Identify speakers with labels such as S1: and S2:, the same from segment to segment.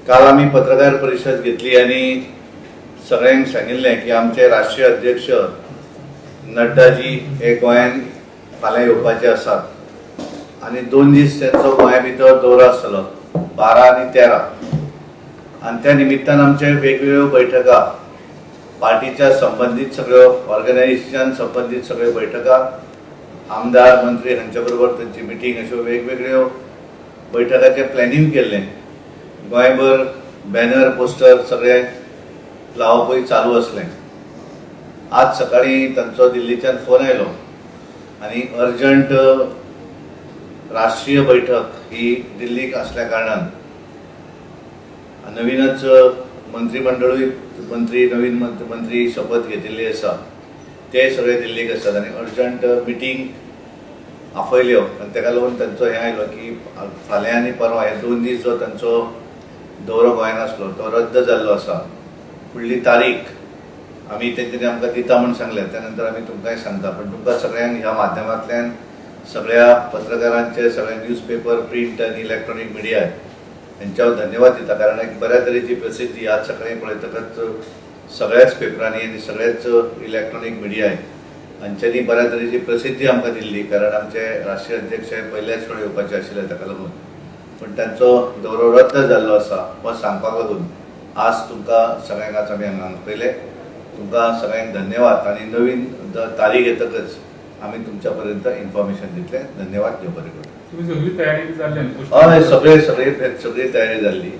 S1: काल आम्ही पत्रकार परिषद घेतली आणि सगळ्यांक सांगिल्लें की आमचे राष्ट्रीय अध्यक्ष नड्डाजी हे गोंयान फाल्यां येवपाचे आसात आणि 2 दीस त्यांचो गोंया भितर दौरो आसतलो 12 आणि 13 आणि त्या निमित्तान आमचे वेगवेगळ्यो बैठका पार्टीच्या संबंधित सगळ्यो ऑर्गनायझेशन संबंधित सगळ्यो बैठका आमदार मंत्री हांच्या बरोबर त्यांची मिटींग अश्यो वेगवेगळ्यो बैठकाचे प्लॅनिंग केल्लें गोंयभर बॅनर पोस्टर सगळे लावपय चालू असलें। आज सकाळी तांचो दिल्लीच्यान फोन आयलो आणि अर्जंट राष्ट्रीय बैठक ही दिल्लीक असल्या कारणान नवीनच मंत्रिमंडळूय नवीन मंत्री शपथ घेतिल्ली आसा ते सगळे दिल्लीक आसात आणि अर्जंट मिटींग आपयल्यो आणि ताका लागून तांचो हें आयलो की फाल्यां आनी परवा हे 2 दीस जो तांचो दौरो गोंयान आसलो तो रद्द जाल्लो आसा। फुडली तारीख आमी तेंच्यांनी आमकां दिता म्हूण सांगले त्यानंतर आमी तुमकांय सांगता पण तुमकां सगळ्यांक ह्या माध्यमांतल्यान सगळ्या पत्रकारांचे सगळे न्यूजपेपर प्रिंट आनी इलेक्ट्रॉनिक मिडिया हांच्यावर धन्यवाद दिता कारण एक बऱ्या तरेची प्रसिद्धी आज सकाळी पळयतकच सगळ्याच पेपरांनी आनी सगळ्याच इलेक्ट्रॉनिक मिडिया हांच्यांनी बऱ्या तरेची प्रसिद्धी आमकां दिल्ली कारण आमचे राष्ट्रीय अध्यक्ष पहिल्याच वेळ येवपाचे आशिल्ले ताका लागून पण तांचो दौरो रद्द जाल्लो आसा हो सांगपाक लागून आज तुमकां सगळ्यांक आज आमी हांगा आपयले तुमकां सगळ्यांक धन्यवाद आणि नवीन तारीख येतकच आमी तुमच्या पर्यंत इन्फॉर्मेशन दितले। धन्यवाद देव बरें करूं।
S2: तुम्ही सगळी तयारी जाल्ली
S1: हय सगळी तयारी जाल्ली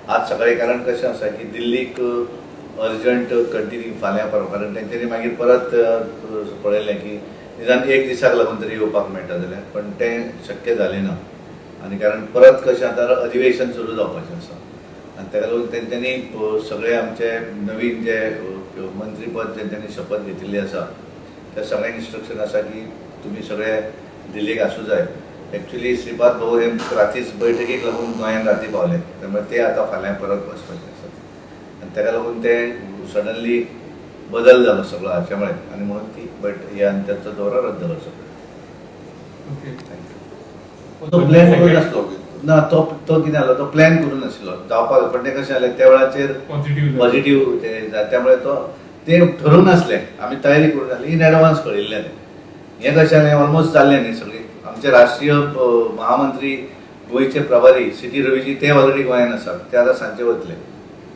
S1: आज सकाळी कारण कशें आसा की दिल्लीक अर्जंट कंटिन्यू फाल्यां परवा कारण तेंच्यांनी मागीर परत पळयलें की निदान 1 दिसाक लागून तरी येवपाक मेळटा जाल्यार पण तें शक्य जालें ना आणि कारण परत कशें आतां अधिवेशन सुरू जावपाचें आसा आणि ताका लागून तेंच्यांनी सगळे आमचे नवीन जे मंत्रीपद तेंच्यांनी शपथ घेतिल्ली आसा त्या सगळ्यांक इन्स्ट्रक्शन आसा की तुमी सगळे दिल्लीक आसूं जाय। एक्चुअली श्रीपाद भाऊ हे रातीच बैठकीक लागून गोंयान राती पावले त्यामुळे ते आता फाल्यां परत वचपाचे आसात आणि ताका लागून ते सडनली बदल जालो सगळो हाच्या मुळे आणि म्हणून ती त्यांचो दौरो रद्द करचो तो प्लॅन करून नासलो ना तो कितें जालो तो प्लॅन करून नाशिल्लो जावपाक पण ते कशें जालें त्या वेळाचेर पॉझिटिव्ह त्यामुळे तो ते ठरून नासलें आमी तयारी करून नासली इन एडवान्स कळिल्लें हें कशें जालें ऑलमोस्ट जाल्लें न्ही सगळी आमचे राष्ट्रीय महामंत्री गोंयचे प्रभारी सिटी रवीजी ते ऑलरेडी गोंयान आसात ते आतां सांजे वतले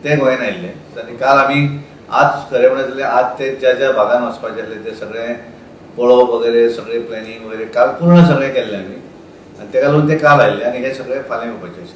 S1: ते गोंयान आयिल्ले आनी काल आमी आज खरें म्हणत जाल्यार आज ते ज्या भागान वचपाचे आसले ते सगळे पळोवप वगैरे सगळे प्लॅनिंग वगैरे काल पूर्ण सगळें केल्लें आमी आणि ताका लागून ते काल आयिल्ले आणि हे सगळे फाल्यां येवपाचे आशिल्ले।